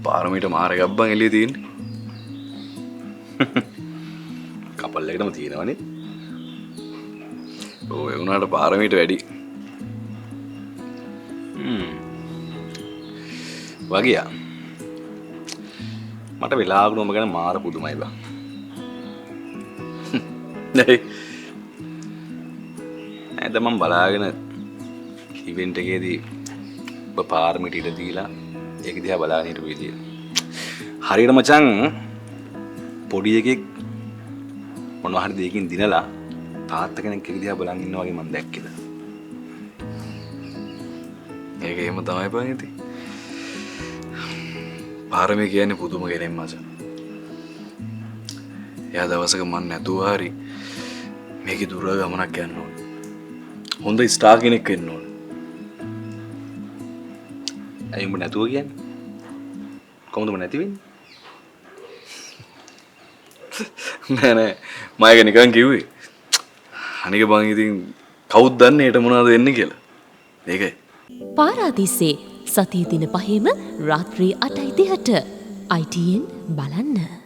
පාරමීට මාර ගබ්බන් එළිය තියෙන්නේ. කපල් එකටම තියෙනවනේ. ඔය වුණාට පාරමීට වැඩි. වගියා. මට වෙලාවකට ඔබ ගැන මාර පුදුමයි බා. නේ. ඇද මම බලාගෙන ඉවෙන්ට් එකේදී ඔබ පාරමීට ඉඳ දීලා ඒක දිහා බලාගෙන හිටපු විදිය. හරියට මචං පොඩි එකෙක් මොනවා හරි දෙයකින් දිනලා තාත්තා කෙනෙක් එක දිහා බලන් ඉන්නවා වගේ මම දැක්කේද. ඒක එහෙම තමයි බං ඉතින්. පාරමී කියන්නේ පුදුම කෙනෙක් මචං. එයා දවසක මන් නැතුව හරි මේකේ දුර ගමනක් යන්න ඕන. හොඳ ස්ටාර් කෙනෙක් වෙන්න ඕන. ඇයි උඹ නැතුව කියන්නේ? කොහොමද උඹ නැති වෙන්නේ? නෑ නෑ මම ඒක නිකන් කිව්වේ. අනික බං ඉතින් කවුද දන්නේ ඊට මොනවද වෙන්නේ කියලා. ඒකයි. පාරාදීසේ සතිය දින 5ම රාත්‍රී 8:30ට ITN බලන්න.